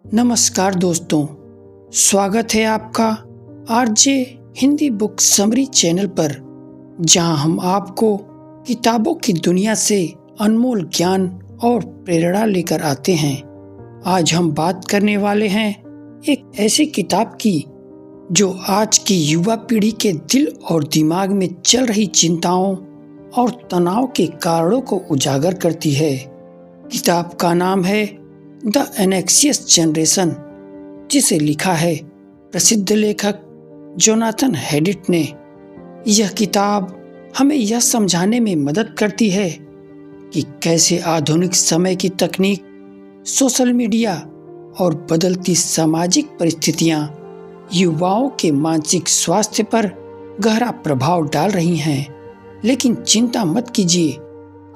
नमस्कार दोस्तों, स्वागत है आपका RJ Hindi book summary channel पर, जहां हम आपको किताबों की दुनिया से अनमोल ज्ञान और प्रेरणा लेकर आते हैं। आज हम बात करने वाले हैं एक ऐसी किताब की जो आज की युवा पीढ़ी के दिल और दिमाग में चल रही चिंताओं और तनाव के कारणों को उजागर करती है। किताब का नाम है द एनेक्सियस जनरेशन, जिसे लिखा है प्रसिद्ध लेखक जोनाथन हैडिट ने। यह किताब हमें यह समझाने में मदद करती है कि कैसे आधुनिक समय की तकनीक, सोशल मीडिया और बदलती सामाजिक परिस्थितियां युवाओं के मानसिक स्वास्थ्य पर गहरा प्रभाव डाल रही हैं। लेकिन चिंता मत कीजिए,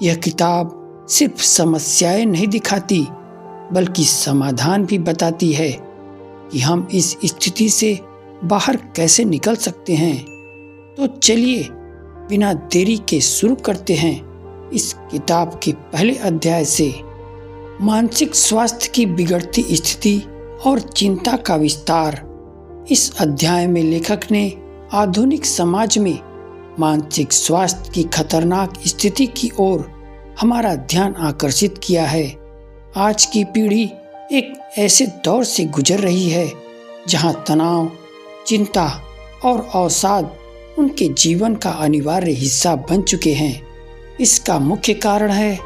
यह किताब सिर्फ समस्याएं नहीं दिखाती बल्कि समाधान भी बताती है कि हम इस स्थिति से बाहर कैसे निकल सकते हैं। तो चलिए बिना देरी के शुरू करते हैं इस किताब के पहले अध्याय से। मानसिक स्वास्थ्य की बिगड़ती स्थिति और चिंता का विस्तार। इस अध्याय में लेखक ने आधुनिक समाज में मानसिक स्वास्थ्य की खतरनाक स्थिति की ओर हमारा ध्यान आकर्षित किया है। आज की पीढ़ी एक ऐसे दौर से गुजर रही है जहां तनाव, चिंता और अवसाद उनके जीवन का अनिवार्य हिस्सा बन चुके हैं। इसका मुख्य कारण है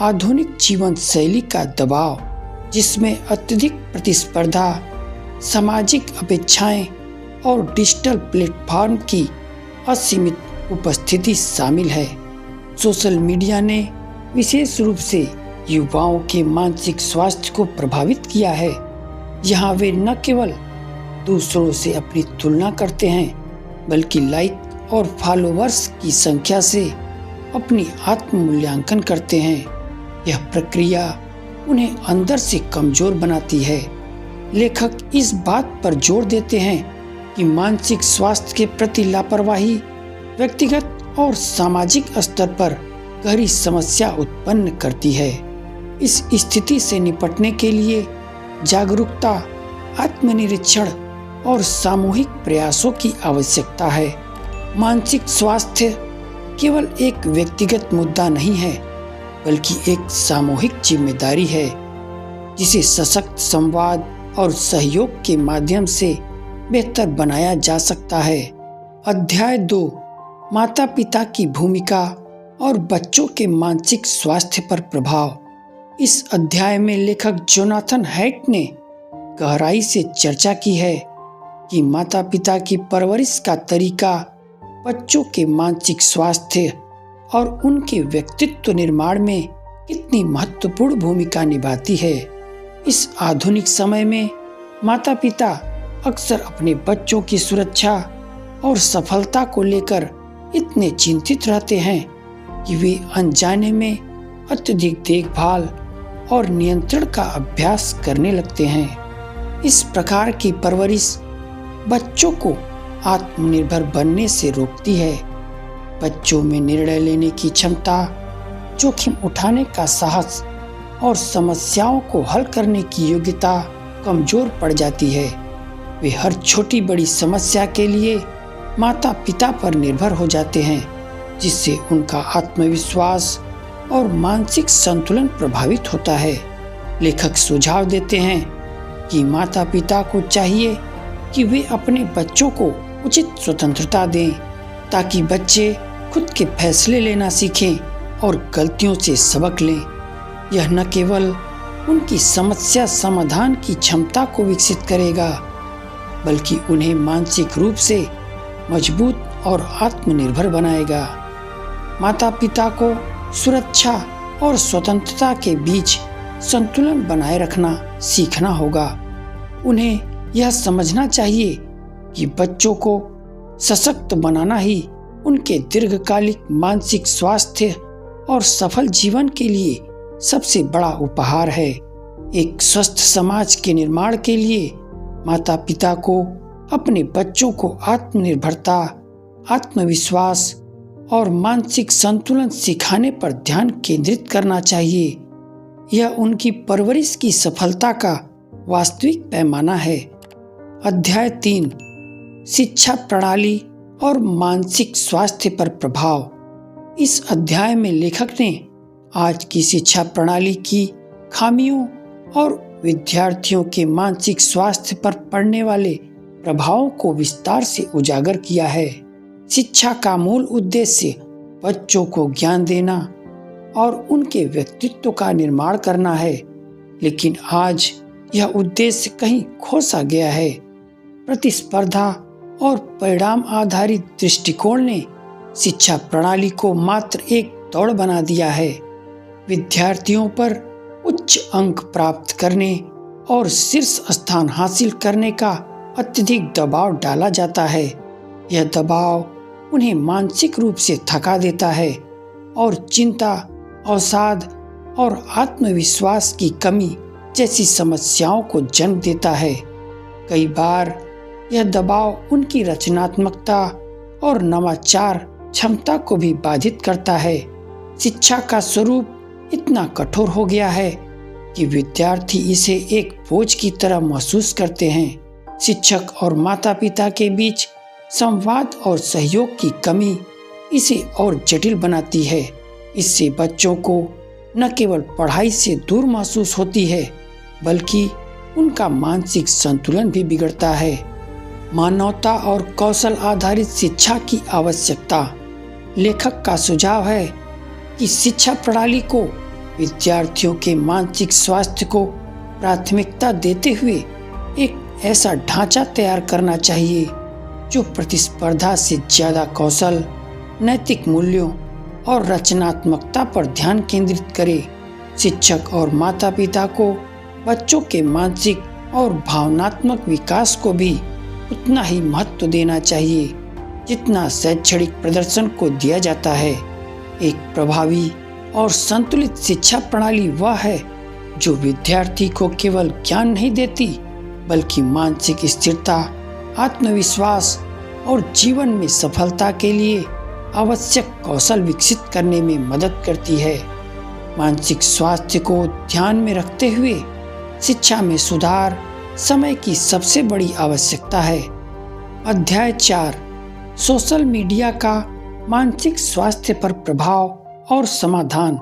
आधुनिक जीवन शैली का दबाव, जिसमें अत्यधिक प्रतिस्पर्धा, सामाजिक अपेक्षाएं और डिजिटल प्लेटफॉर्म की असीमित उपस्थिति शामिल है। सोशल मीडिया ने विशेष रूप से युवाओं के मानसिक स्वास्थ्य को प्रभावित किया है। यहाँ वे न केवल दूसरों से अपनी तुलना करते हैं बल्कि लाइक और फॉलोअर्स की संख्या से अपनी आत्म मूल्यांकन करते हैं। यह प्रक्रिया उन्हें अंदर से कमजोर बनाती है। लेखक इस बात पर जोर देते हैं कि मानसिक स्वास्थ्य के प्रति लापरवाही व्यक्तिगत और सामाजिक स्तर पर गहरी समस्या उत्पन्न करती है। इस स्थिति से निपटने के लिए जागरूकता, आत्मनिरीक्षण और सामूहिक प्रयासों की आवश्यकता है। मानसिक स्वास्थ्य केवल एक व्यक्तिगत मुद्दा नहीं है बल्कि एक सामूहिक जिम्मेदारी है, जिसे सशक्त संवाद और सहयोग के माध्यम से बेहतर बनाया जा सकता है। अध्याय 2, माता पिता की भूमिका और बच्चों के मानसिक स्वास्थ्य पर प्रभाव। इस अध्याय में लेखक जोनाथन हैडिट ने गहराई से चर्चा की है कि माता पिता की परवरिश का तरीका बच्चों के मानसिक स्वास्थ्य और उनके व्यक्तित्व निर्माण में कितनी महत्वपूर्ण भूमिका निभाती है। इस आधुनिक समय में माता पिता अक्सर अपने बच्चों की सुरक्षा और सफलता को लेकर इतने चिंतित रहते हैं कि वे अनजाने में अत्यधिक देखभाल और नियंत्रण का अभ्यास करने लगते हैं। इस प्रकार की परवरिश बच्चों को आत्मनिर्भर बनने से रोकती है। बच्चों में निर्णय लेने की क्षमता, जोखिम उठाने का साहस और समस्याओं को हल करने की योग्यता कमजोर पड़ जाती है। वे हर छोटी बड़ी समस्या के लिए माता पिता पर निर्भर हो जाते हैं, जिससे उनका आत्मविश्वास और मानसिक संतुलन प्रभावित होता है। लेखक सुझाव देते हैं कि माता पिता को चाहिए कि वे अपने बच्चों को उचित स्वतंत्रता दें, ताकि बच्चे खुद के फैसले लेना सीखें और गलतियों से सबक लें। यह न केवल उनकी समस्या समाधान की क्षमता को विकसित करेगा बल्कि उन्हें मानसिक रूप से मजबूत और आत्मनिर्भर बनाएगा। माता पिता को सुरक्षा और स्वतंत्रता के बीच संतुलन बनाए रखना सीखना होगा। उन्हें यह समझना चाहिए कि बच्चों को सशक्त बनाना ही उनके दीर्घकालिक मानसिक स्वास्थ्य और सफल जीवन के लिए सबसे बड़ा उपहार है। एक स्वस्थ समाज के निर्माण के लिए माता पिता को अपने बच्चों को आत्मनिर्भरता, आत्मविश्वास और मानसिक संतुलन सिखाने पर ध्यान केंद्रित करना चाहिए। यह उनकी परवरिश की सफलता का वास्तविक पैमाना है। अध्याय 3 शिक्षा प्रणाली और मानसिक स्वास्थ्य पर प्रभाव। इस अध्याय में लेखक ने आज की शिक्षा प्रणाली की खामियों और विद्यार्थियों के मानसिक स्वास्थ्य पर पड़ने वाले प्रभावों को विस्तार से उजागर किया है। शिक्षा का मूल उद्देश्य बच्चों को ज्ञान देना और उनके व्यक्तित्व का निर्माण करना है, लेकिन आज यह उद्देश्य कहीं खो सा गया है। प्रतिस्पर्धा और परिणाम आधारित दृष्टिकोण ने शिक्षा प्रणाली को मात्र एक दौड़ बना दिया है। विद्यार्थियों पर उच्च अंक प्राप्त करने और शीर्ष स्थान हासिल करने का अत्यधिक दबाव डाला जाता है। यह दबाव उन्हें मानसिक रूप से थका देता है और चिंता, अवसाद और आत्मविश्वास की कमी जैसी समस्याओं को जन्म देता है। कई बार यह दबाव उनकी रचनात्मकता और नवाचार क्षमता को भी बाधित करता है। शिक्षा का स्वरूप इतना कठोर हो गया है कि विद्यार्थी इसे एक बोझ की तरह महसूस करते हैं। शिक्षक और माता-पिता के बीच संवाद और सहयोग की कमी इसे और जटिल बनाती है। इससे बच्चों को न केवल पढ़ाई से दूर महसूस होती है, बल्कि उनका मानसिक संतुलन भी बिगड़ता है। मानवता और कौशल आधारित शिक्षा की आवश्यकता। लेखक का सुझाव है कि शिक्षा प्रणाली को विद्यार्थियों के मानसिक स्वास्थ्य को प्राथमिकता देते हुए एक ऐसा ढांचा तैयार करना चाहिए जो प्रतिस्पर्धा से ज्यादा कौशल, नैतिक मूल्यों और रचनात्मकता पर ध्यान केंद्रित करे। शिक्षक और माता-पिता को बच्चों के मानसिक और भावनात्मक विकास को भी उतना ही महत्व देना चाहिए जितना शैक्षणिक प्रदर्शन को दिया जाता है। एक प्रभावी और संतुलित शिक्षा प्रणाली वह है जो विद्यार्थी को केवल ज्ञान नहीं देती, बल्कि मानसिक स्थिरता, आत्मविश्वास और जीवन में सफलता के लिए आवश्यक कौशल विकसित करने में मदद करती है। मानसिक स्वास्थ्य को ध्यान में रखते हुए शिक्षा में सुधार समय की सबसे बड़ी आवश्यकता है। अध्याय 4 सोशल मीडिया का मानसिक स्वास्थ्य पर प्रभाव और समाधान।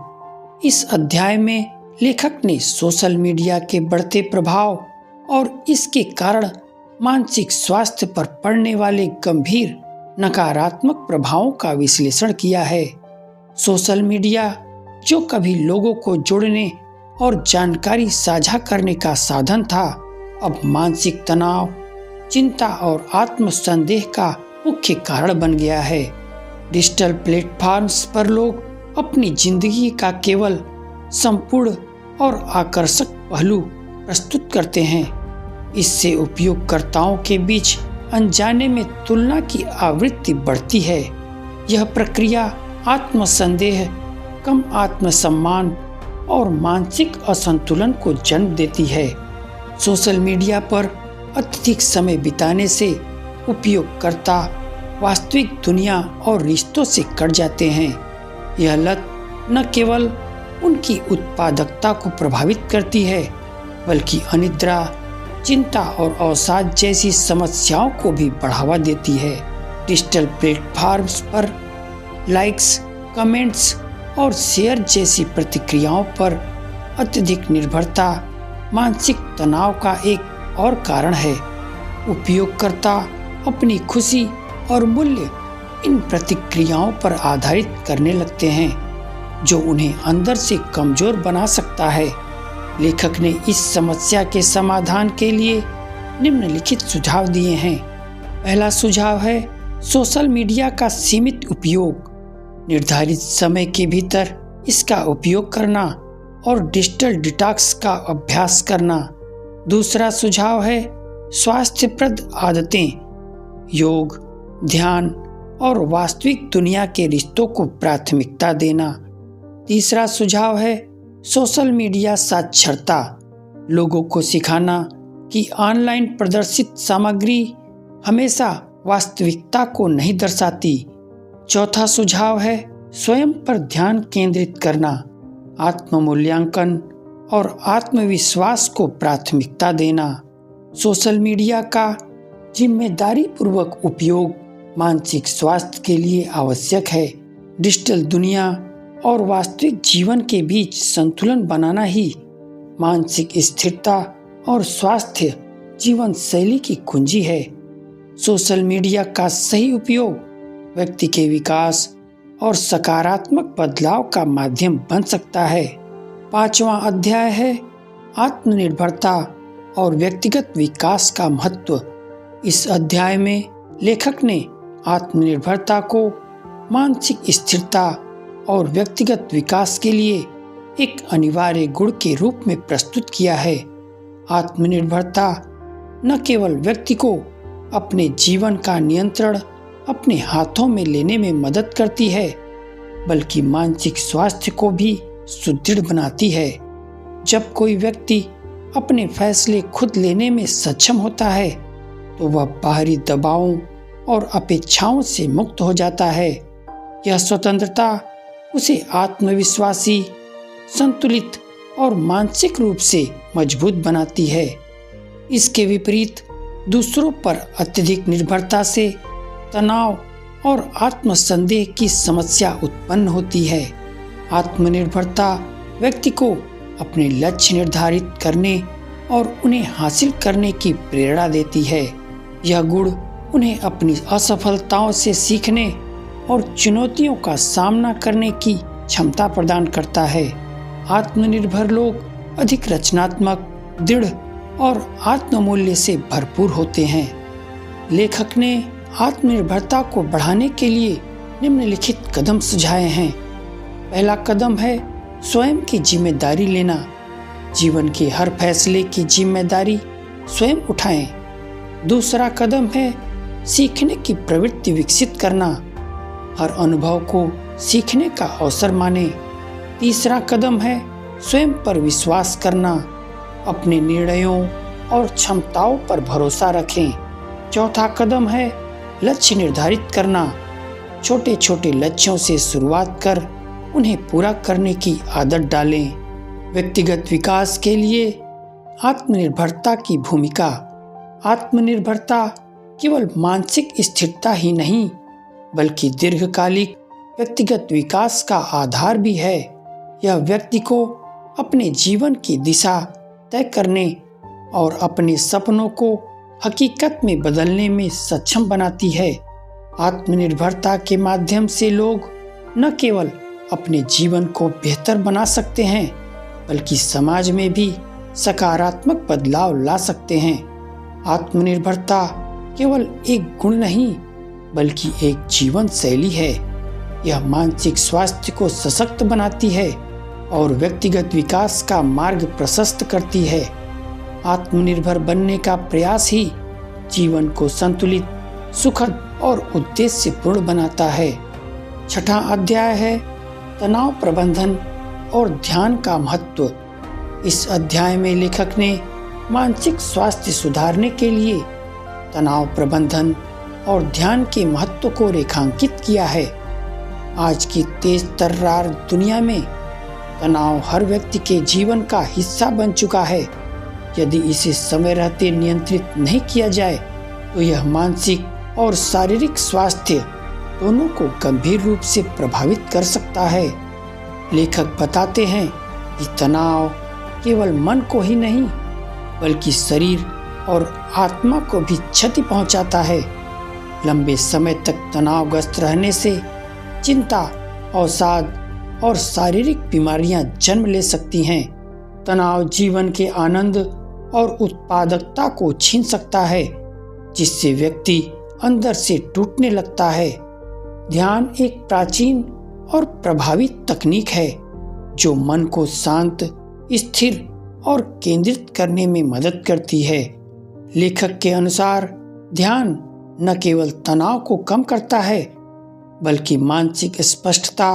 इस अध्याय में लेखक ने सोशल मीडिया के बढ़ते प्रभाव और इसके कारण मानसिक स्वास्थ्य पर पड़ने वाले गंभीर नकारात्मक प्रभावों का विश्लेषण किया है। सोशल मीडिया, जो कभी लोगों को जोड़ने और जानकारी साझा करने का साधन था, अब मानसिक तनाव, चिंता और आत्मसंदेह का मुख्य कारण बन गया है। डिजिटल प्लेटफॉर्म्स पर लोग अपनी जिंदगी का केवल संपूर्ण और आकर्षक पहलू प्रस्तुत करते हैं। इससे उपयोगकर्ताओं के बीच अनजाने में तुलना की आवृत्ति बढ़ती है। यह प्रक्रिया आत्मसंदेह, कम आत्मसम्मान और मानसिक असंतुलन को जन्म देती है। सोशल मीडिया पर अत्यधिक समय बिताने से उपयोगकर्ता वास्तविक दुनिया और रिश्तों से कट जाते हैं। यह लत न केवल उनकी उत्पादकता को प्रभावित करती है, बल्कि अनिद्रा, चिंता और अवसाद जैसी समस्याओं को भी बढ़ावा देती है। डिजिटल प्लेटफॉर्म्स पर लाइक्स, कमेंट्स और शेयर जैसी प्रतिक्रियाओं पर अत्यधिक निर्भरता मानसिक तनाव का एक और कारण है। उपयोगकर्ता अपनी खुशी और मूल्य इन प्रतिक्रियाओं पर आधारित करने लगते हैं, जो उन्हें अंदर से कमजोर बना सकता है। लेखक ने इस समस्या के समाधान के लिए निम्नलिखित सुझाव दिए हैं। पहला सुझाव है सोशल मीडिया का सीमित उपयोग। निर्धारित समय के भीतर इसका उपयोग करना और डिजिटल डिटॉक्स का अभ्यास करना। दूसरा सुझाव है स्वास्थ्यप्रद आदतें, योग, ध्यान और वास्तविक दुनिया के रिश्तों को प्राथमिकता देना। तीसरा सुझाव है सोशल मीडिया साक्षरता, लोगों को सिखाना कि ऑनलाइन प्रदर्शित सामग्री हमेशा वास्तविकता को नहीं दर्शाती। चौथा सुझाव है स्वयं पर ध्यान केंद्रित करना, आत्म मूल्यांकन और आत्मविश्वास को प्राथमिकता देना। सोशल मीडिया का जिम्मेदारीपूर्वक उपयोग मानसिक स्वास्थ्य के लिए आवश्यक है। डिजिटल दुनिया और वास्तविक जीवन के बीच संतुलन बनाना ही मानसिक स्थिरता और स्वास्थ्य जीवन शैली की कुंजी है। सोशल मीडिया का सही उपयोग व्यक्ति के विकास और सकारात्मक बदलाव का माध्यम बन सकता है। 5वां अध्याय है आत्मनिर्भरता और व्यक्तिगत विकास का महत्व। इस अध्याय में लेखक ने आत्मनिर्भरता को मानसिक स्थिरता और व्यक्तिगत विकास के लिए एक अनिवार्य गुण के रूप में प्रस्तुत किया है। आत्मनिर्भरता न केवल व्यक्ति को अपने जीवन का नियंत्रण अपने हाथों में लेने में मदद करती है, बल्कि मानसिक स्वास्थ्य को भी सुदृढ़ बनाती है। जब कोई व्यक्ति अपने फैसले खुद लेने में सक्षम होता है, तो वह बाहरी दबावों और अपेक्षाओं से मुक्त हो जाता है। यह स्वतंत्रता उसे आत्मविश्वासी, संतुलित और मानसिक रूप से मजबूत बनाती है। इसके विपरीत दूसरों पर अत्यधिक निर्भरता से तनाव और आत्मसंदेह की समस्या उत्पन्न होती है। आत्मनिर्भरता व्यक्ति को अपने लक्ष्य निर्धारित करने और उन्हें हासिल करने की प्रेरणा देती है। यह गुण उन्हें अपनी असफलताओं से सीखने और चुनौतियों का सामना करने की क्षमता प्रदान करता है। आत्मनिर्भर लोग अधिक रचनात्मक, दृढ़ और आत्ममूल्य से भरपूर होते हैं। लेखक ने आत्मनिर्भरता को बढ़ाने के लिए निम्नलिखित कदम सुझाए हैं। पहला कदम है स्वयं की जिम्मेदारी लेना। जीवन के हर फैसले की जिम्मेदारी स्वयं उठाएं। दूसरा कदम है सीखने की प्रवृत्ति विकसित करना। हर अनुभव को सीखने का अवसर माने। तीसरा कदम है स्वयं पर विश्वास करना। अपने निर्णयों और क्षमताओं पर भरोसा रखें। चौथा कदम है लक्ष्य निर्धारित करना। छोटे छोटे लक्ष्यों से शुरुआत कर उन्हें पूरा करने की आदत डालें। व्यक्तिगत विकास के लिए आत्मनिर्भरता की भूमिका। आत्मनिर्भरता केवल मानसिक स्थिरता ही नहीं, बल्कि दीर्घकालिक व्यक्तिगत विकास का आधार भी है। यह व्यक्ति को अपने जीवन की दिशा तय करने और अपने सपनों को हकीकत में बदलने में सक्षम बनाती है। आत्मनिर्भरता के माध्यम से लोग न केवल अपने जीवन को बेहतर बना सकते हैं, बल्कि समाज में भी सकारात्मक बदलाव ला सकते हैं। आत्मनिर्भरता केवल एक गुण नहीं, बल्कि एक जीवन शैली है। यह मानसिक स्वास्थ्य को सशक्त बनाती है और व्यक्तिगत विकास का मार्ग प्रशस्त करती है। आत्मनिर्भर बनने का प्रयास ही जीवन को संतुलित, सुखद और उद्देश्यपूर्ण बनाता है। छठा अध्याय है तनाव प्रबंधन और ध्यान का महत्व। इस अध्याय में लेखक ने मानसिक स्वास्थ्य सुधारने के लिए तनाव प्रबंधन और ध्यान के महत्व को रेखांकित किया है। आज की तेज तर्रार दुनिया में तनाव हर व्यक्ति के जीवन का हिस्सा बन चुका है। यदि इसे समय रहते नियंत्रित नहीं किया जाए, तो यह मानसिक और शारीरिक स्वास्थ्य दोनों को गंभीर रूप से प्रभावित कर सकता है। लेखक बताते हैं कि तनाव केवल मन को ही नहीं, बल्कि शरीर और आत्मा को भी क्षति पहुंचाता है। लंबे समय तक तनावग्रस्त रहने से चिंता, अवसाद और शारीरिक बीमारियां जन्म ले सकती हैं। तनाव जीवन के आनंद और उत्पादकता को छीन सकता है, जिससे व्यक्ति अंदर से टूटने लगता है। ध्यान एक प्राचीन और प्रभावी तकनीक है जो मन को शांत, स्थिर और केंद्रित करने में मदद करती है। लेखक के अनुसार ध्यान न केवल तनाव को कम करता है, बल्कि मानसिक स्पष्टता,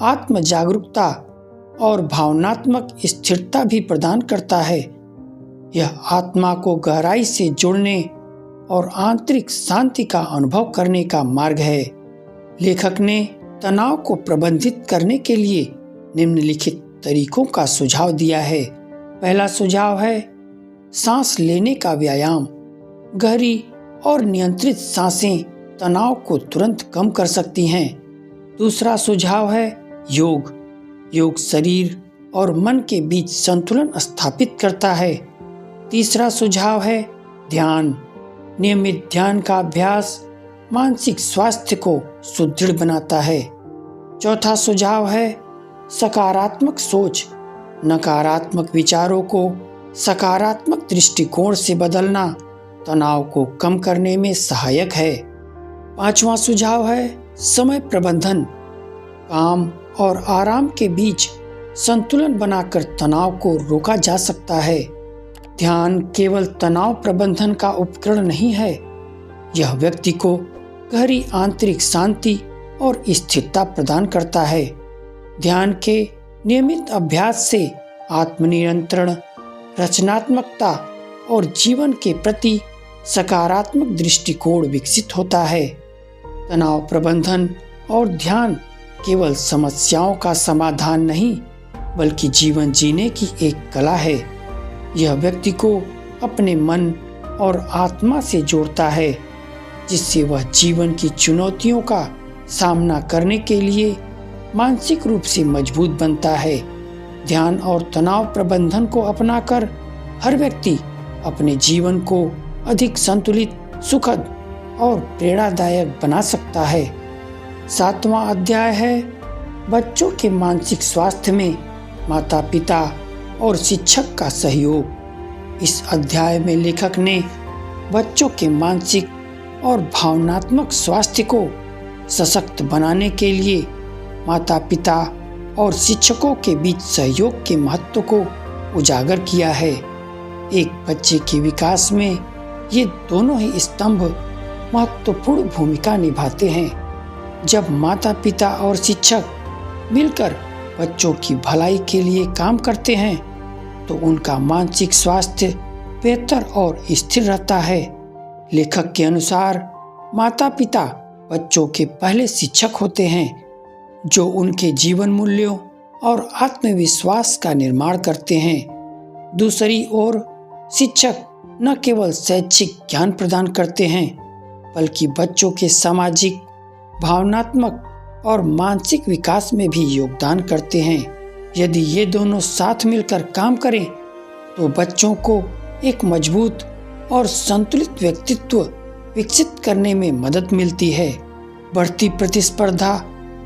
आत्म जागरूकता और भावनात्मक स्थिरता भी प्रदान करता है। यह आत्मा को गहराई से जोड़ने और आंतरिक शांति का अनुभव करने का मार्ग है। लेखक ने तनाव को प्रबंधित करने के लिए निम्नलिखित तरीकों का सुझाव दिया है। पहला सुझाव है सांस लेने का व्यायाम। गहरी और नियंत्रित सांसें तनाव को तुरंत कम कर सकती हैं। दूसरा सुझाव है योग। योग शरीर और मन के बीच संतुलन स्थापित करता है। तीसरा सुझाव है ध्यान। नियमित ध्यान का अभ्यास मानसिक स्वास्थ्य को सुदृढ़ बनाता है। चौथा सुझाव है सकारात्मक सोच। नकारात्मक विचारों को सकारात्मक दृष्टिकोण से बदलना तनाव को कम करने में सहायक है। पांचवा सुझाव है समय प्रबंधन। काम और आराम के बीच संतुलन बनाकर तनाव को रोका जा सकता है। ध्यान केवल तनाव प्रबंधन का उपकरण नहीं है, यह व्यक्ति को गहरी आंतरिक शांति और स्थिरता प्रदान करता है। ध्यान के नियमित अभ्यास से आत्मनियंत्रण, रचनात्मकता और जीवन के प्रति सकारात्मक दृष्टिकोण विकसित होता है। तनाव प्रबंधन और ध्यान केवल समस्याओं का समाधान नहीं, बल्कि जीवन जीने की एक कला है। यह व्यक्ति को अपने मन और आत्मा से जोड़ता है, जिससे वह जीवन की चुनौतियों का सामना करने के लिए मानसिक रूप से मजबूत बनता है। ध्यान और तनाव प्रबंधन को अपनाकर हर व्यक्ति अपने जीवन को अधिक संतुलित, सुखद और प्रेरणादायक बना सकता है। 7वां अध्याय है बच्चों के मानसिक स्वास्थ्य में माता पिता और शिक्षक का सहयोग। इस अध्याय में लेखक ने बच्चों के मानसिक और भावनात्मक स्वास्थ्य को सशक्त बनाने के लिए माता पिता और शिक्षकों के बीच सहयोग के महत्व को उजागर किया है। एक बच्चे के विकास में ये दोनों ही स्तंभ महत्वपूर्ण भूमिका निभाते हैं। जब माता पिता और शिक्षक मिलकर बच्चों की भलाई के लिए काम करते हैं तो उनका मानसिक स्वास्थ्य बेहतर और स्थिर रहता है। लेखक के अनुसार माता पिता बच्चों के पहले शिक्षक होते हैं, जो उनके जीवन मूल्यों और आत्मविश्वास का निर्माण करते हैं। दूसरी ओर शिक्षक न केवल शैक्षिक ज्ञान प्रदान करते हैं, बल्कि बच्चों के सामाजिक, भावनात्मक और मानसिक विकास में भी योगदान करते हैं। यदि ये दोनों साथ मिलकर काम करें तो बच्चों को एक मजबूत और संतुलित व्यक्तित्व विकसित करने में मदद मिलती है। बढ़ती प्रतिस्पर्धा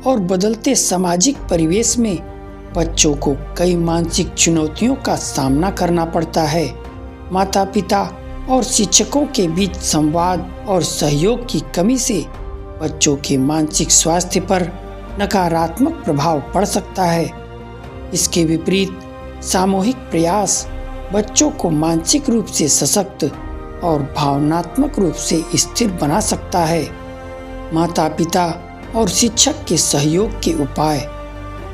और बदलते सामाजिक परिवेश में बच्चों को कई मानसिक चुनौतियों का सामना करना पड़ता है। माता पिता और शिक्षकों के बीच संवाद और सहयोग की कमी से बच्चों के मानसिक स्वास्थ्य पर नकारात्मक प्रभाव पड़ सकता है। इसके विपरीत सामूहिक प्रयास बच्चों को मानसिक रूप से सशक्त और भावनात्मक रूप से स्थिर बना सकता है। माता पिता और शिक्षक के सहयोग के उपाय।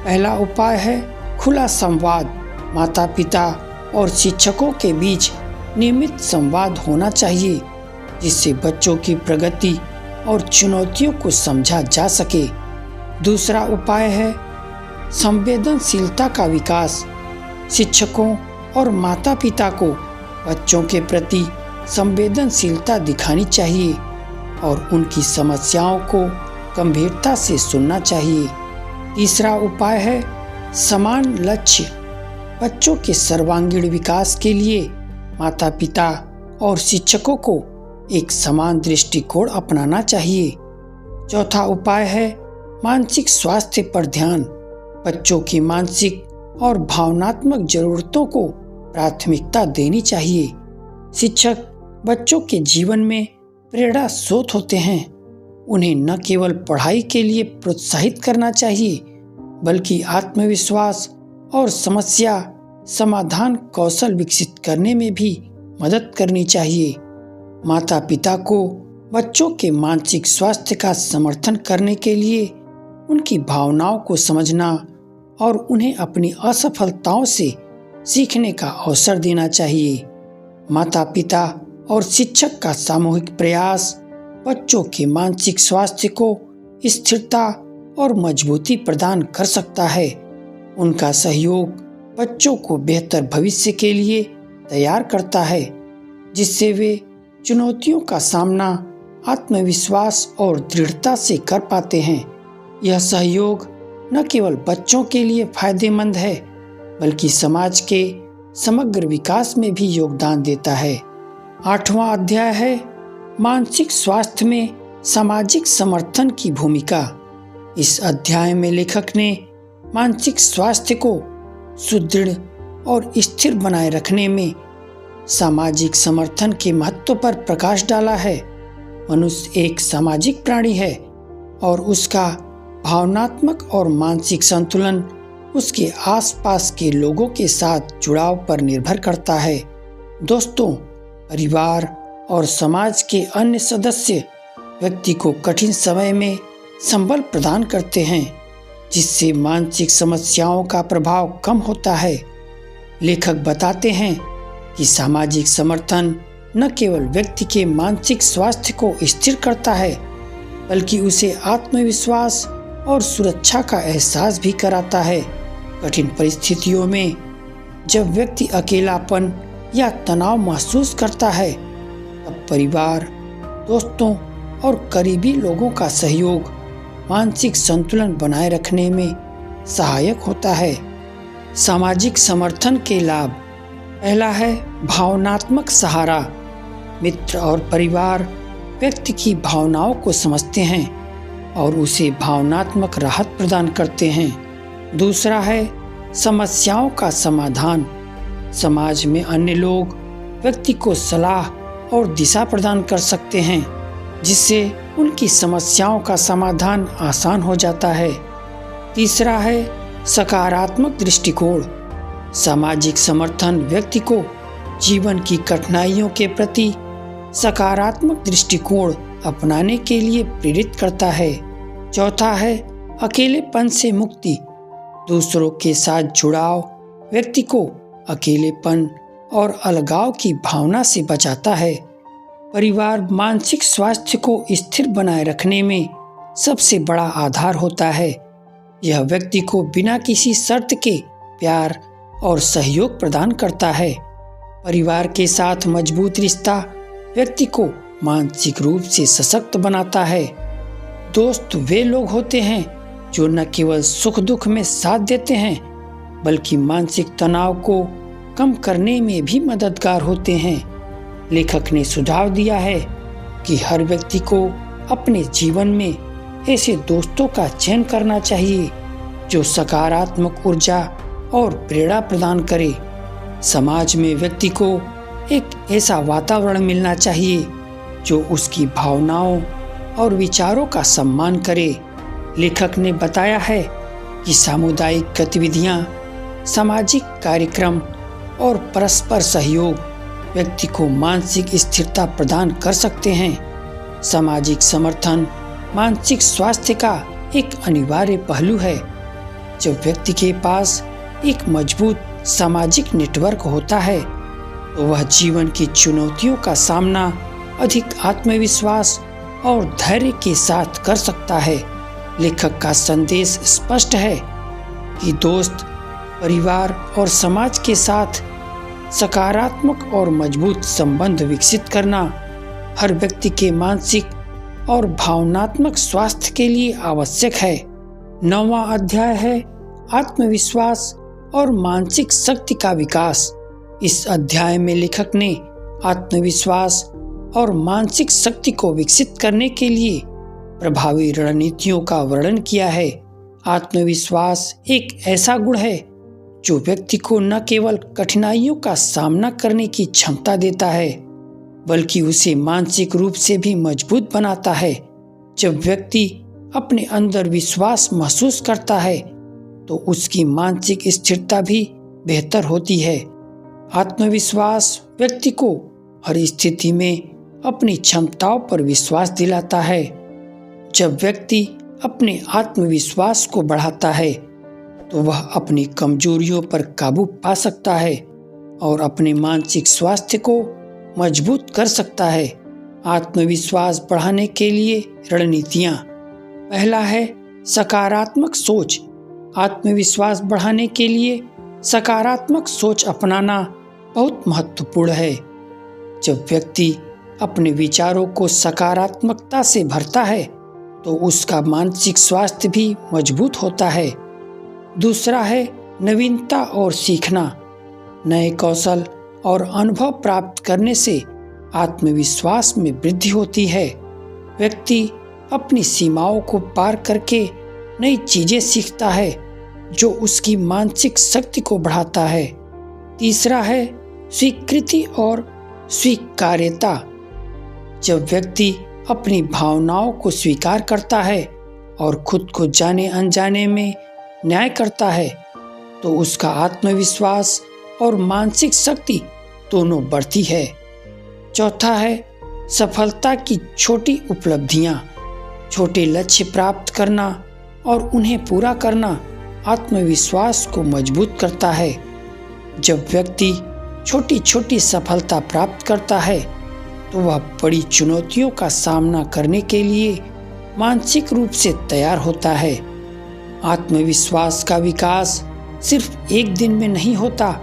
पहला उपाय है खुला संवाद। माता पिता और शिक्षकों के बीच नियमित संवाद होना चाहिए, जिससे बच्चों की प्रगति और चुनौतियों को समझा जा सके। दूसरा उपाय है संवेदनशीलता का विकास। शिक्षकों और माता पिता को बच्चों के प्रति संवेदनशीलता दिखानी चाहिए और उनकी समस्याओं को गंभीरता से सुनना चाहिए। तीसरा उपाय है समान लक्ष्य। बच्चों के सर्वांगीण विकास के लिए माता पिता और शिक्षकों को एक समान दृष्टिकोण अपनाना चाहिए। चौथा उपाय है मानसिक स्वास्थ्य पर ध्यान। बच्चों की मानसिक और भावनात्मक जरूरतों को प्राथमिकता देनी चाहिए। शिक्षक बच्चों के जीवन में प्रेरणा स्रोत होते हैं। उन्हें न केवल पढ़ाई के लिए प्रोत्साहित करना चाहिए, बल्कि आत्मविश्वास और समस्या समाधान कौशल विकसित करने में भी मदद करनी चाहिए। माता पिता को बच्चों के मानसिक स्वास्थ्य का समर्थन करने के लिए उनकी भावनाओं को समझना और उन्हें अपनी असफलताओं से सीखने का अवसर देना चाहिए। माता पिता और शिक्षक का सामूहिक प्रयास बच्चों के मानसिक स्वास्थ्य को स्थिरता और मजबूती प्रदान कर सकता है। उनका सहयोग बच्चों को बेहतर भविष्य के लिए तैयार करता है, जिससे वे चुनौतियों का सामना आत्मविश्वास और दृढ़ता से कर पाते हैं। यह सहयोग न केवल बच्चों के लिए फायदेमंद है, बल्कि समाज के समग्र विकास में भी योगदान देता है। 8वां अध्याय है मानसिक स्वास्थ्य में सामाजिक समर्थन की भूमिका। इस अध्याय में लेखक ने मानसिक स्वास्थ्य को सुदृढ़ और स्थिर बनाए रखने में सामाजिक समर्थन के महत्व पर प्रकाश डाला है। मनुष्य एक सामाजिक प्राणी है और उसका भावनात्मक और मानसिक संतुलन उसके आसपास के लोगों के साथ जुड़ाव पर निर्भर करता है। दोस्तों, परिवार और समाज के अन्य सदस्य व्यक्ति को कठिन समय में संबल प्रदान करते हैं, जिससे मानसिक समस्याओं का प्रभाव कम होता है। लेखक बताते हैं कि सामाजिक समर्थन न केवल व्यक्ति के मानसिक स्वास्थ्य को स्थिर करता है, बल्कि उसे आत्मविश्वास और सुरक्षा का एहसास भी कराता है। कठिन परिस्थितियों में जब व्यक्ति अकेलापन या तनाव महसूस करता है, तब परिवार, दोस्तों और करीबी लोगों का सहयोग मानसिक संतुलन बनाए रखने में सहायक होता है। सामाजिक समर्थन के लाभ। पहला है भावनात्मक सहारा। मित्र और परिवार व्यक्ति की भावनाओं को समझते हैं और उसे भावनात्मक राहत प्रदान करते हैं। दूसरा है समस्याओं का समाधान। समाज में अन्य लोग व्यक्ति को सलाह और दिशा प्रदान कर सकते हैं, जिससे उनकी समस्याओं का समाधान आसान हो जाता है। तीसरा है सकारात्मक दृष्टिकोण। सामाजिक समर्थन व्यक्ति को जीवन की कठिनाइयों के प्रति सकारात्मक दृष्टिकोण अपनाने के लिए प्रेरित करता है। चौथा है अकेलेपन से मुक्ति। दूसरों के साथ जुड़ाव व्यक्ति को अकेलेपन और अलगाव की भावना से बचाता है। परिवार मानसिक स्वास्थ्य को स्थिर बनाए रखने में सबसे बड़ा आधार होता है। यह व्यक्ति को बिना किसी शर्त के प्यार और सहयोग प्रदान करता है। परिवार के साथ मजबूत रिश्ता व्यक्ति को मानसिक रूप से सशक्त बनाता है। दोस्त वे लोग होते हैं जो न केवल सुख दुख में साथ देते हैं, बल्कि मानसिक तनाव को कम करने में भी मददगार होते हैं। लेखक ने सुझाव दिया है कि हर व्यक्ति को अपने जीवन में ऐसे दोस्तों का चयन करना चाहिए जो सकारात्मक ऊर्जा और प्रेरणा प्रदान करे। समाज में व्यक्ति को एक ऐसा वातावरण मिलना चाहिए जो उसकी भावनाओं और विचारों का सम्मान करे। लेखक ने बताया है कि सामुदायिक गतिविधियां, सामाजिक कार्यक्रम और परस्पर सहयोग व्यक्ति को मानसिक स्थिरता प्रदान कर सकते हैं। सामाजिक समर्थन मानसिक स्वास्थ्य का एक अनिवार्य पहलू है। जब व्यक्ति के पास एक मजबूत सामाजिक नेटवर्क होता है, तो वह जीवन की चुनौतियों का सामना अधिक आत्मविश्वास और धैर्य के साथ कर सकता है। लेखक का संदेश स्पष्ट है कि दोस्त, परिवार और समाज के साथ सकारात्मक और मजबूत संबंध विकसित करना हर व्यक्ति के मानसिक और भावनात्मक स्वास्थ्य के लिए आवश्यक है। 9वां अध्याय है आत्मविश्वास और मानसिक शक्ति का विकास। इस अध्याय में लेखक ने आत्मविश्वास और मानसिक शक्ति को विकसित करने के लिए प्रभावी रणनीतियों का वर्णन किया है। आत्मविश्वास एक ऐसा गुण है जो व्यक्ति को न केवल कठिनाइयों का सामना करने की क्षमता देता है, बल्कि उसे मानसिक रूप से भी मजबूत बनाता है। जब व्यक्ति अपने अंदर विश्वास महसूस करता है, तो उसकी मानसिक स्थिरता भी बेहतर होती है। आत्मविश्वास व्यक्ति को हर स्थिति में अपनी क्षमताओं पर विश्वास दिलाता है। जब व्यक्ति अपने आत्मविश्वास को बढ़ाता है, तो वह अपनी कमजोरियों पर काबू पा सकता है और अपने मानसिक स्वास्थ्य को मजबूत कर सकता है। आत्मविश्वास बढ़ाने के लिए रणनीतियाँ। पहला है सकारात्मक सोच। आत्मविश्वास बढ़ाने के लिए सकारात्मक सोच अपनाना बहुत महत्वपूर्ण है। जब व्यक्ति अपने विचारों को सकारात्मकता से भरता है तो उसका मानसिक स्वास्थ्य भी मजबूत होता है। दूसरा है नवीनता और सीखना। नए कौशल और अनुभव प्राप्त करने से आत्मविश्वास में वृद्धि होती है। व्यक्ति अपनी सीमाओं को पार करके नई चीजें सीखता है जो उसकी मानसिक शक्ति को बढ़ाता है। तीसरा है स्वीकृति और स्वीकार्यता। जब व्यक्ति अपनी भावनाओं को स्वीकार करता है और खुद को जाने अनजाने में न्याय करता है तो उसका आत्मविश्वास और मानसिक शक्ति दोनों बढ़ती है। चौथा है सफलता की छोटी उपलब्धियां। छोटे लक्ष्य प्राप्त करना और उन्हें पूरा करना आत्मविश्वास को मजबूत करता है। जब व्यक्ति छोटी छोटी सफलता प्राप्त करता है तो वह बड़ी चुनौतियों का सामना करने के लिए मानसिक रूप से तैयार होता है। आत्मविश्वास का विकास सिर्फ एक दिन में नहीं होता।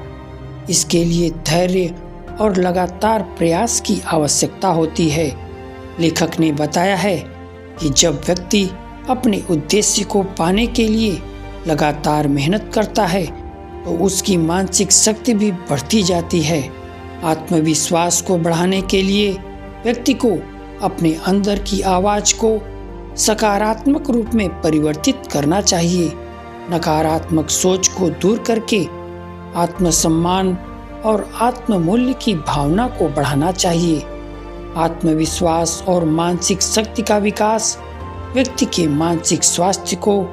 इसके लिए धैर्य और लगातार प्रयास की आवश्यकता होती है। लेखक ने बताया है कि जब व्यक्ति अपने उद्देश्य को पाने के लिए लगातार मेहनत करता है तो उसकी मानसिक शक्ति भी बढ़ती जाती है। आत्मविश्वास को बढ़ाने के लिए व्यक्ति को अपने अंदर की आवाज को सकारात्मक रूप में परिवर्तित करना चाहिए। नकारात्मक सोच को दूर करके आत्मसम्मान और आत्ममूल्य की भावना को बढ़ाना चाहिए। आत्मविश्वास और मानसिक शक्ति का विकास व्यक्ति के मानसिक स्वास्थ्य को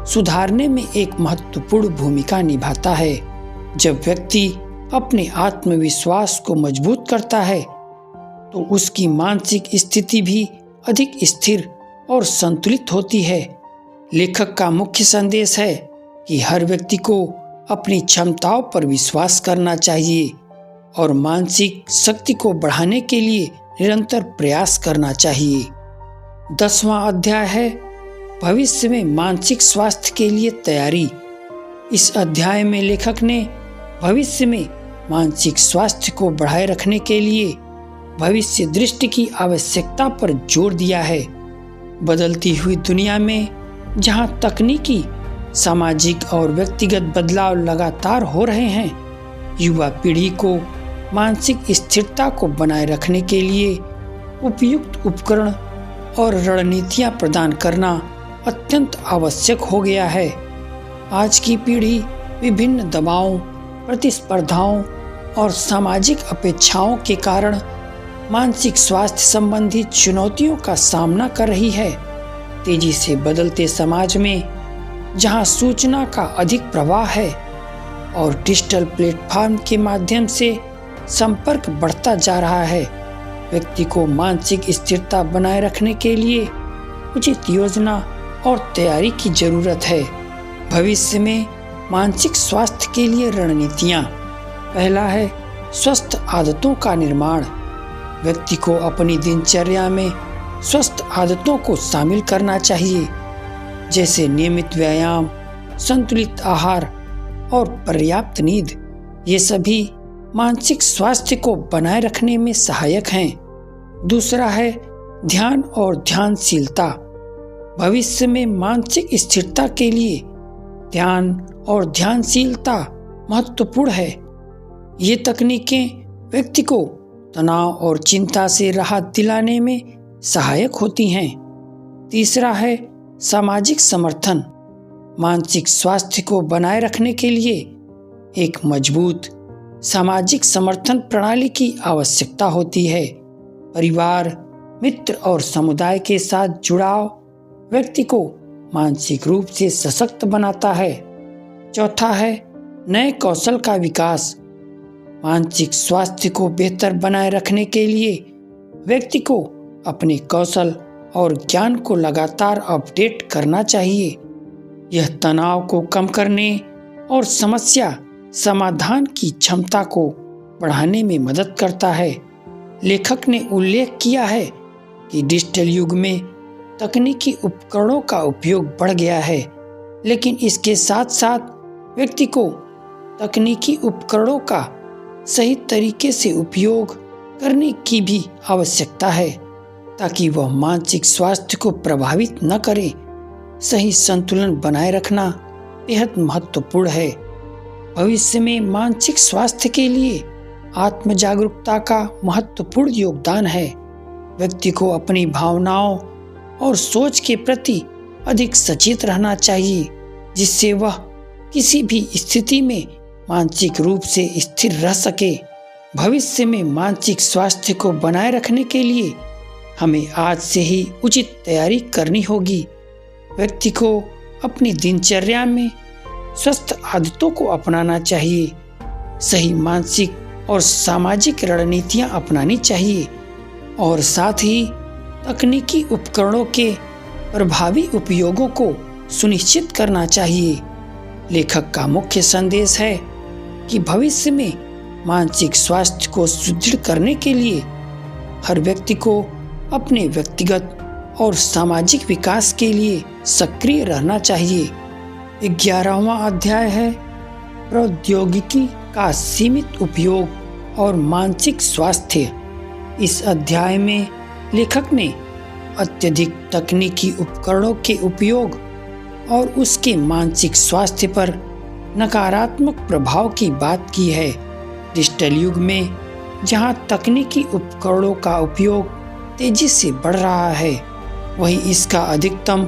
सुधारने में एक महत्वपूर्ण भूमिका निभाता है। जब व्यक्ति अपने आत्मविश्वास को मजबूत करता है तो उसकी मानसिक स्थिति भी अधिक स्थिर और संतुलित होती है। लेखक का मुख्य संदेश है कि हर व्यक्ति को अपनी क्षमताओं पर विश्वास करना चाहिए और मानसिक शक्ति को बढ़ाने के लिए निरंतर प्रयास करना चाहिए। 10वां अध्याय है भविष्य में मानसिक स्वास्थ्य के लिए तैयारी। इस अध्याय में लेखक ने भविष्य में मानसिक स्वास्थ्य को बढ़ाए रखने के लिए भविष्य दृष्टि की आवश्यकता पर जोर दिया है। बदलती हुई दुनिया में जहां तकनीकी, सामाजिक और व्यक्तिगत बदलाव लगातार हो रहे हैं, युवा पीढ़ी को मानसिक स्थिरता को बनाए रखने के लिए उपयुक्त उपकरण और रणनीतियां प्रदान करना अत्यंत आवश्यक हो गया है। आज की पीढ़ी विभिन्न दबावों, प्रतिस्पर्धाओं और सामाजिक अपेक्षाओं के कारण मानसिक स्वास्थ्य संबंधी चुनौतियों का सामना कर रही है। तेजी से बदलते समाज में जहां सूचना का अधिक प्रवाह है और डिजिटल प्लेटफॉर्म के माध्यम से संपर्क बढ़ता जा रहा है, व्यक्ति को मानसिक स्थिरता बनाए रखने के लिए उचित योजना और तैयारी की जरूरत है। भविष्य में मानसिक स्वास्थ्य के लिए रणनीतियाँ। पहला है स्वस्थ आदतों का निर्माण। व्यक्ति को अपनी दिनचर्या में स्वस्थ आदतों को शामिल करना चाहिए, जैसे नियमित व्यायाम, संतुलित आहार और पर्याप्त नींद। ये सभी मानसिक स्वास्थ्य को बनाए रखने में सहायक हैं। दूसरा है ध्यान और ध्यानशीलता। भविष्य में मानसिक स्थिरता के लिए ध्यान और ध्यानशीलता महत्वपूर्ण है। ये तकनीकें व्यक्ति को तनाव और चिंता से राहत दिलाने में सहायक होती हैं। तीसरा है सामाजिक समर्थन। मानसिक स्वास्थ्य को बनाए रखने के लिए एक मजबूत सामाजिक समर्थन प्रणाली की आवश्यकता होती है। परिवार, मित्र और समुदाय के साथ जुड़ाव व्यक्ति को मानसिक रूप से सशक्त बनाता है। चौथा है नए कौशल का विकास। मानसिक स्वास्थ्य को बेहतर बनाए रखने के लिए व्यक्ति को अपने कौशल और ज्ञान को लगातार अपडेट करना चाहिए। यह तनाव को कम करने और समस्या समाधान की क्षमता को बढ़ाने में मदद करता है। लेखक ने उल्लेख किया है कि डिजिटल युग में तकनीकी उपकरणों का उपयोग बढ़ गया है, लेकिन इसके साथ साथ व्यक्ति को तकनीकी उपकरणों का सही तरीके से उपयोग करने की भी आवश्यकता है ताकि वह मानसिक स्वास्थ्य को प्रभावित न करे। सही संतुलन बनाए रखना बेहद महत्वपूर्ण है। भविष्य में मानसिक स्वास्थ्य के लिए आत्म जागरूकता का महत्वपूर्ण योगदान है। व्यक्ति को अपनी भावनाओं और सोच के प्रति अधिक सचेत रहना चाहिए, जिससे वह किसी भी स्थिति में मानसिक रूप से स्थिर रह सके। भविष्य में मानसिक स्वास्थ्य को बनाए रखने के लिए हमें आज से ही उचित तैयारी करनी होगी। व्यक्ति को अपनी दिनचर्या में स्वस्थ आदतों को अपनाना चाहिए, सही मानसिक और सामाजिक रणनीतियां अपनानी चाहिए और साथ ही तकनीकी उपकरणों के प्रभावी उपयोगों को सुनिश्चित करना चाहिए। लेखक का मुख्य संदेश है कि भविष्य में मानसिक स्वास्थ्य को सुदृढ़ करने के लिए हर व्यक्ति को अपने व्यक्तिगत और सामाजिक विकास के लिए सक्रिय रहना चाहिए। 11वां अध्याय है प्रौद्योगिकी का सीमित उपयोग और मानसिक स्वास्थ्य। इस अध्याय में लेखक ने अत्यधिक तकनीकी उपकरणों के उपयोग और उसके मानसिक स्वास्थ्य पर नकारात्मक प्रभाव की बात की है। डिजिटल युग में जहां तकनीकी उपकरणों का उपयोग तेजी से बढ़ रहा है, वहीं इसका अधिकतम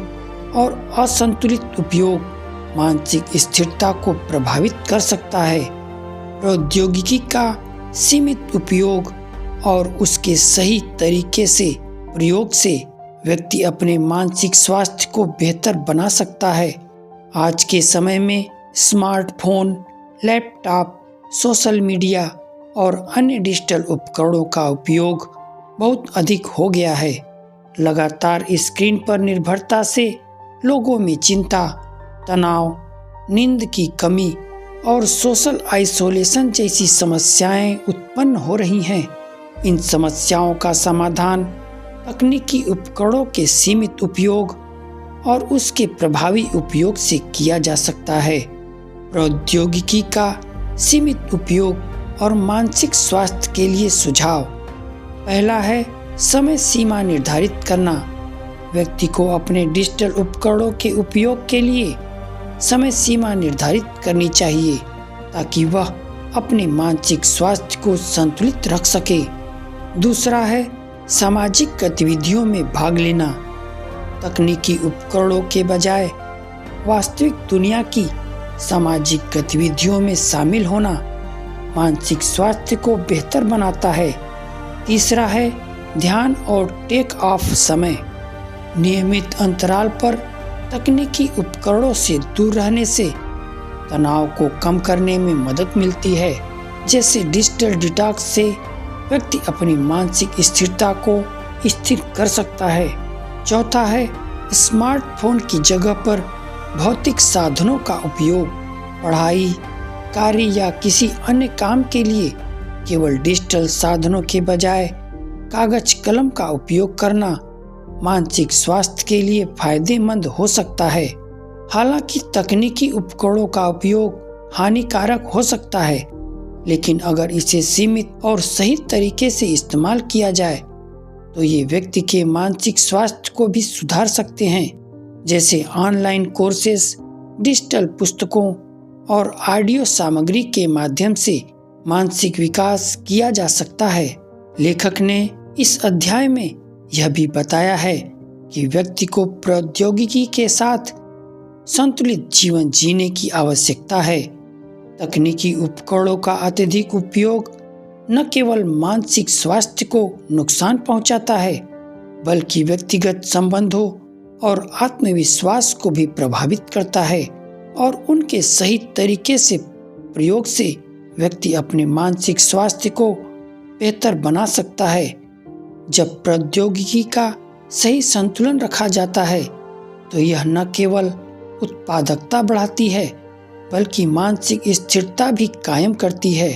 और असंतुलित उपयोग मानसिक स्थिरता को प्रभावित कर सकता है। प्रौद्योगिकी का सीमित उपयोग और उसके सही तरीके से प्रयोग से व्यक्ति अपने मानसिक स्वास्थ्य को बेहतर बना सकता है। आज के समय में स्मार्टफोन, लैपटॉप, सोशल मीडिया और अन्य डिजिटल उपकरणों का उपयोग बहुत अधिक हो गया है। लगातार स्क्रीन पर निर्भरता से लोगों में चिंता, तनाव, नींद की कमी और सोशल आइसोलेशन जैसी समस्याएं उत्पन्न हो रही हैं। इन समस्याओं का समाधान तकनीकी उपकरणों के सीमित उपयोग और उसके प्रभावी उपयोग से किया जा सकता है। प्रौद्योगिकी का सीमित उपयोग और मानसिक स्वास्थ्य के लिए सुझाव। पहला है समय सीमा निर्धारित करना। व्यक्ति को अपने डिजिटल उपकरणों के उपयोग के लिए समय सीमा निर्धारित करनी चाहिए ताकि वह अपने मानसिक स्वास्थ्य को संतुलित रख सके। दूसरा है सामाजिक गतिविधियों में भाग लेना। तकनीकी उपकरणों के बजाय वास्तविक दुनिया की सामाजिक गतिविधियों में शामिल होना मानसिक स्वास्थ्य को बेहतर बनाता है। तीसरा है ध्यान और टेक ऑफ समय। नियमित अंतराल पर तकनीकी उपकरणों से दूर रहने से तनाव को कम करने में मदद मिलती है। जैसे डिजिटल डिटॉक्स से व्यक्ति अपनी मानसिक स्थिरता को स्थिर कर सकता है। चौथा है स्मार्टफोन की जगह पर भौतिक साधनों का उपयोग। पढ़ाई, कार्य या किसी अन्य काम के लिए केवल डिजिटल साधनों के बजाय कागज कलम का उपयोग करना मानसिक स्वास्थ्य के लिए फायदेमंद हो सकता है। हालांकि तकनीकी उपकरणों का उपयोग हानिकारक हो सकता है, लेकिन अगर इसे सीमित और सही तरीके से इस्तेमाल किया जाए तो ये व्यक्ति के मानसिक स्वास्थ्य को भी सुधार सकते हैं। जैसे ऑनलाइन कोर्सेस, डिजिटल पुस्तकों और ऑडियो सामग्री के माध्यम से मानसिक विकास किया जा सकता है। लेखक ने इस अध्याय में यह भी बताया है कि व्यक्ति को प्रौद्योगिकी के साथ संतुलित जीवन जीने की आवश्यकता है। तकनीकी उपकरणों का अत्यधिक उपयोग न केवल मानसिक स्वास्थ्य को नुकसान पहुंचाता है, बल्कि व्यक्तिगत संबंधों और आत्मविश्वास को भी प्रभावित करता है और उनके सही तरीके से प्रयोग से व्यक्ति अपने मानसिक स्वास्थ्य को बेहतर बना सकता है। जब प्रौद्योगिकी का सही संतुलन रखा जाता है तो यह न केवल उत्पादकता बढ़ाती है बल्कि मानसिक स्थिरता भी कायम करती है।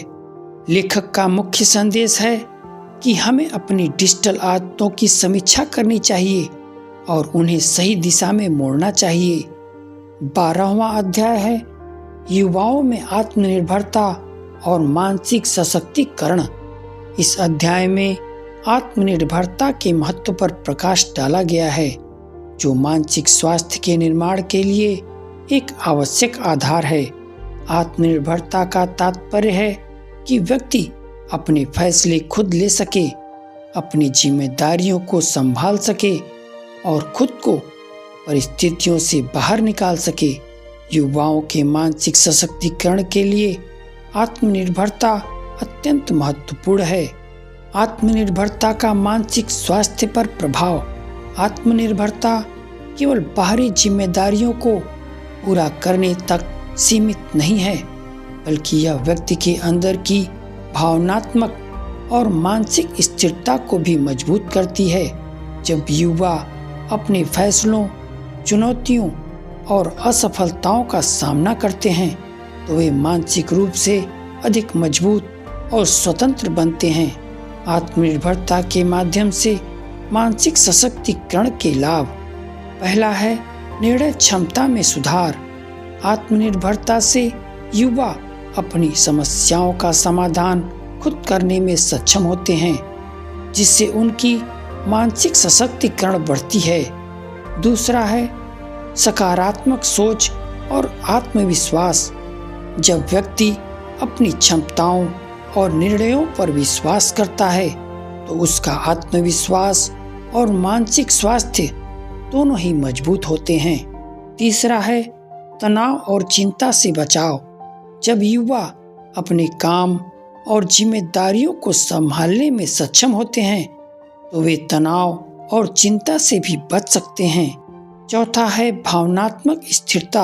लेखक का मुख्य संदेश है कि हमें अपनी डिजिटल आदतों की समीक्षा करनी चाहिए और उन्हें सही दिशा में मोड़ना चाहिए। 12वां अध्याय है युवाओं में आत्मनिर्भरता और मानसिक सशक्तिकरण। इस अध्याय में आत्मनिर्भरता के महत्व पर प्रकाश डाला गया है, जो मानसिक स्वास्थ्य के निर्माण के लिए एक आवश्यक आधार है। आत्मनिर्भरता का तात्पर्य है कि व्यक्ति अपने फैसले खुद ले सके, अपनी जिम्मेदारियों को संभाल सके और खुद को परिस्थितियों से बाहर निकाल सके। युवाओं के मानसिक सशक्तिकरण के लिए आत्मनिर्भरता अत्यंत महत्वपूर्ण है। आत्मनिर्भरता का मानसिक स्वास्थ्य पर प्रभाव। आत्मनिर्भरता केवल बाहरी जिम्मेदारियों को पूरा करने तक सीमित नहीं है, बल्कि यह व्यक्ति के अंदर की भावनात्मक और मानसिक स्थिरता को भी मजबूत करती है। जब युवा अपने फैसलों, चुनौतियों और असफलताओं का सामना करते हैं, तो वे मानसिक रूप से अधिक मजबूत और स्वतंत्र बनते हैं। आत्मनिर्भरता के माध्यम से मानसिक सशक्तिकरण के लाभ। पहला है निर्णय क्षमता में सुधार। आत्मनिर्भरता से युवा अपनी समस्याओं का समाधान खुद करने में सक्षम होते हैं, जिससे उनकी मानसिक सशक्तिकरण बढ़ती है। दूसरा है सकारात्मक सोच और आत्मविश्वास। जब व्यक्ति अपनी क्षमताओं और निर्णयों पर विश्वास करता है, तो उसका आत्मविश्वास और मानसिक स्वास्थ्य दोनों ही मजबूत होते हैं। तीसरा है तनाव और चिंता से बचाव। जब युवा अपने काम और जिम्मेदारियों को संभालने में सक्षम होते हैं, तो वे तनाव और चिंता से भी बच सकते हैं। चौथा है भावनात्मक स्थिरता।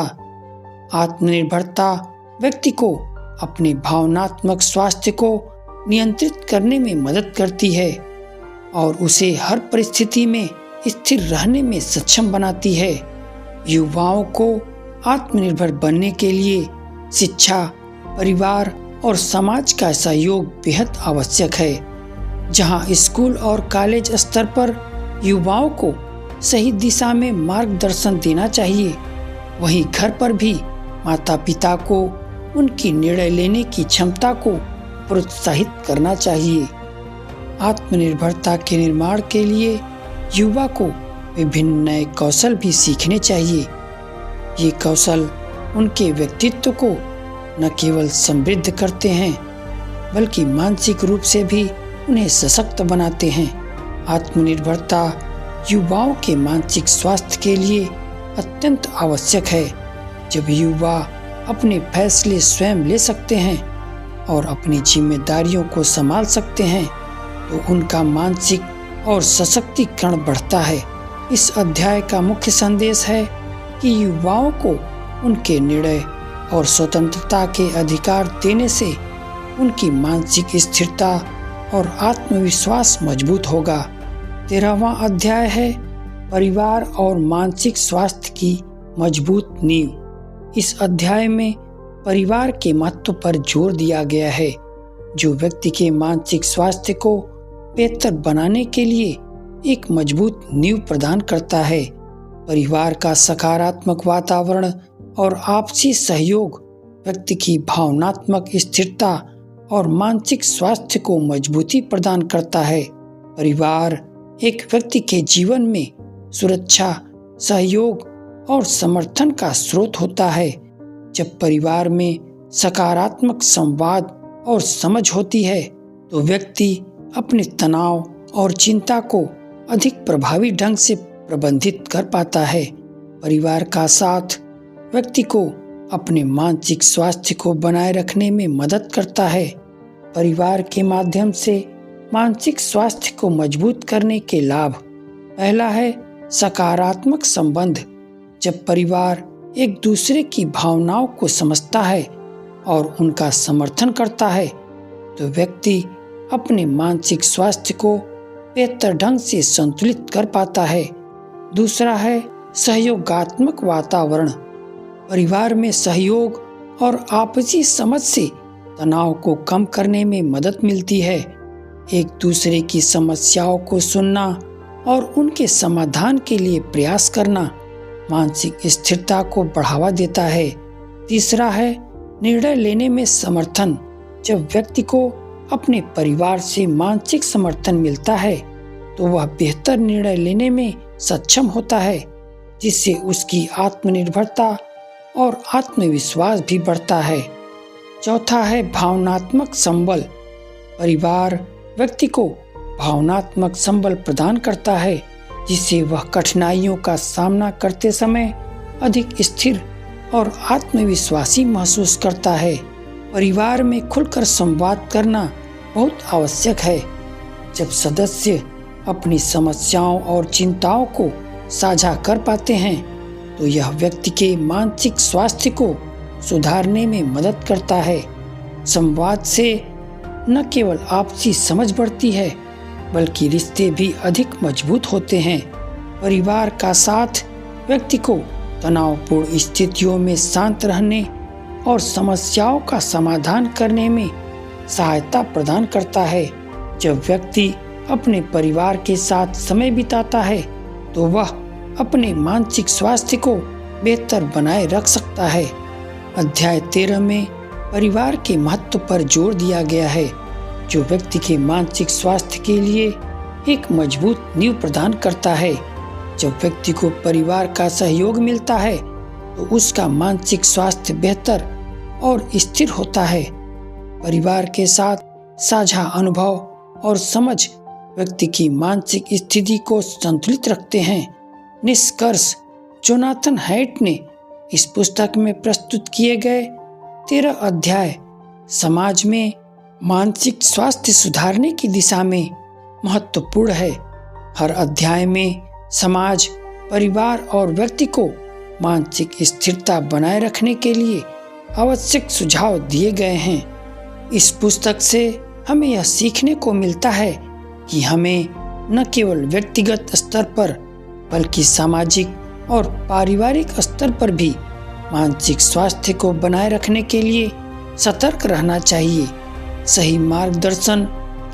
आत्मनिर्भरता व्यक्ति को अपने भावनात्मक स्वास्थ्य को नियंत्रित करने में मदद करती है और उसे हर परिस्थिति में स्थिर रहने में सक्षम बनाती है। युवाओं को आत्मनिर्भर बनने के लिए शिक्षा, परिवार और समाज का सहयोग बेहद आवश्यक है। जहां स्कूल और कॉलेज स्तर पर युवाओं को सही दिशा में मार्गदर्शन देना चाहिए, वहीं घर पर भी माता पिता को उनकी निर्णय लेने की क्षमता को प्रोत्साहित करना चाहिए। आत्मनिर्भरता के निर्माण के लिए युवा को विभिन्न नए कौशल भी सीखने चाहिए। ये कौशल उनके व्यक्तित्व को न केवल समृद्ध करते हैं, बल्कि मानसिक रूप से भी उन्हें सशक्त बनाते हैं। आत्मनिर्भरता युवाओं के मानसिक स्वास्थ्य के लिए अत्यंत आवश्यक है। जब युवा अपने फैसले स्वयं ले सकते हैं और अपनी जिम्मेदारियों को संभाल सकते हैं, तो उनका मानसिक और सशक्तिकरण बढ़ता है। इस अध्याय का मुख्य संदेश है कि युवाओं को उनके निर्णय और स्वतंत्रता के अधिकार देने से उनकी मानसिक स्थिरता और आत्मविश्वास मजबूत होगा। 13वां अध्याय है परिवार और मानसिक स्वास्थ्य की मजबूत नींव। इस अध्याय में परिवार के महत्व पर जोर दिया गया है, जो व्यक्ति के मानसिक स्वास्थ्य को बेहतर बनाने के लिए एक मजबूत नींव प्रदान करता है। परिवार का सकारात्मक वातावरण और आपसी सहयोग व्यक्ति की भावनात्मक स्थिरता और मानसिक स्वास्थ्य को मजबूती प्रदान करता है। परिवार एक व्यक्ति के जीवन में सुरक्षा, सहयोग और समर्थन का स्रोत होता है। जब परिवार में सकारात्मक संवाद और समझ होती है, तो व्यक्ति अपने तनाव और चिंता को अधिक प्रभावी ढंग से प्रबंधित कर पाता है। परिवार का साथ व्यक्ति को अपने मानसिक स्वास्थ्य को बनाए रखने में मदद करता है। परिवार के माध्यम से मानसिक स्वास्थ्य को मजबूत करने के लाभ। पहला है सकारात्मक संबंध। जब परिवार एक दूसरे की भावनाओं को समझता है और उनका समर्थन करता है, तो व्यक्ति अपने मानसिक स्वास्थ्य को बेहतर ढंग से संतुलित कर पाता है। दूसरा है सहयोगात्मक वातावरण। परिवार में सहयोग और आपसी समझ से तनाव को कम करने में मदद मिलती है। एक दूसरे की समस्याओं को सुनना और उनके समाधान के लिए प्रयास करना मानसिक स्थिरता को बढ़ावा देता है। तीसरा है निर्णय लेने में समर्थन। जब व्यक्ति को अपने परिवार से मानसिक समर्थन मिलता है तो वह बेहतर निर्णय लेने में सक्षम होता है, जिससे उसकी आत्मनिर्भरता और आत्मविश्वास भी बढ़ता है। चौथा है भावनात्मक संबल। परिवार व्यक्ति को भावनात्मक संबल प्रदान करता है, जिससे वह कठिनाइयों का सामना करते समय अधिक स्थिर और आत्मविश्वासी महसूस करता है। परिवार में खुलकर संवाद करना बहुत आवश्यक है। जब सदस्य अपनी समस्याओं और चिंताओं को साझा कर पाते हैं तो यह व्यक्ति के मानसिक स्वास्थ्य को सुधारने में मदद करता है। संवाद से न केवल आपसी समझ बढ़ती है बल्कि रिश्ते भी अधिक मजबूत होते हैं। परिवार का साथ व्यक्ति को तनावपूर्ण स्थितियों में शांत रहने और समस्याओं का समाधान करने में सहायता प्रदान करता है। जब व्यक्ति अपने परिवार के साथ समय बिताता है तो वह अपने मानसिक स्वास्थ्य को बेहतर बनाए रख सकता है। अध्याय 13 में परिवार के महत्व पर जोर दिया गया है, जो व्यक्ति के मानसिक स्वास्थ्य के लिए एक मजबूत नींव प्रदान करता है। जब व्यक्ति को परिवार का सहयोग मिलता है तो उसका मानसिक स्वास्थ्य बेहतर और स्थिर होता है। परिवार के साथ साझा अनुभव और समझ व्यक्ति की मानसिक स्थिति को संतुलित रखते हैं। निष्कर्ष, जोनाथन हाइट ने इस पुस्तक में प्रस्तुत किए गए 13 अध्याय समाज में मानसिक स्वास्थ्य सुधारने की दिशा में महत्वपूर्ण है। हर अध्याय में समाज, परिवार और व्यक्ति को मानसिक स्थिरता बनाए रखने के लिए आवश्यक सुझाव दिए गए हैं। इस पुस्तक से हमें यह सीखने को मिलता है कि हमें न केवल व्यक्तिगत स्तर पर बल्कि सामाजिक और पारिवारिक स्तर पर भी मानसिक स्वास्थ्य को बनाए रखने के लिए सतर्क रहना चाहिए। सही मार्गदर्शन,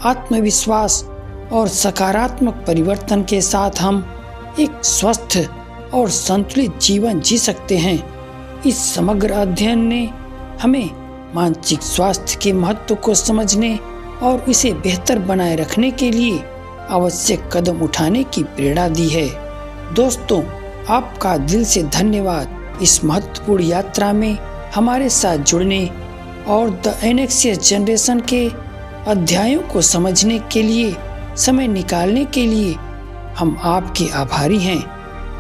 आत्मविश्वास और सकारात्मक परिवर्तन के साथ हम एक स्वस्थ और संतुलित जीवन जी सकते हैं। इस समग्र अध्ययन ने हमें मानसिक स्वास्थ्य के महत्व को समझने और इसे बेहतर बनाए रखने के लिए आवश्यक कदम उठाने की प्रेरणा दी है। दोस्तों, आपका दिल से धन्यवाद इस महत्वपूर्ण यात्रा में हमारे साथ जुड़ने और द एनेक्सियस जनरेशन के अध्यायों को समझने के लिए समय निकालने के लिए हम आपके आभारी हैं।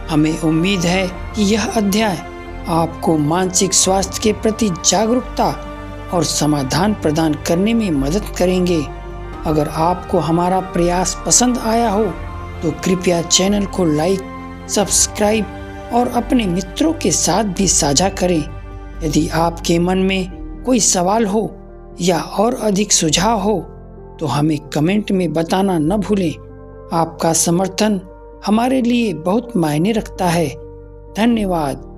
हमें उम्मीद है कि यह अध्याय आपको मानसिक स्वास्थ्य के प्रति जागरूकता और समाधान प्रदान करने में मदद करेंगे। अगर आपको हमारा प्रयास पसंद आया हो तो कृपया चैनल को लाइक, सब्सक्राइब और अपने मित्रों के साथ भी साझा करें। यदि आपके मन में कोई सवाल हो या और अधिक सुझाव हो तो हमें कमेंट में बताना न भूलें। आपका समर्थन हमारे लिए बहुत मायने रखता है। धन्यवाद।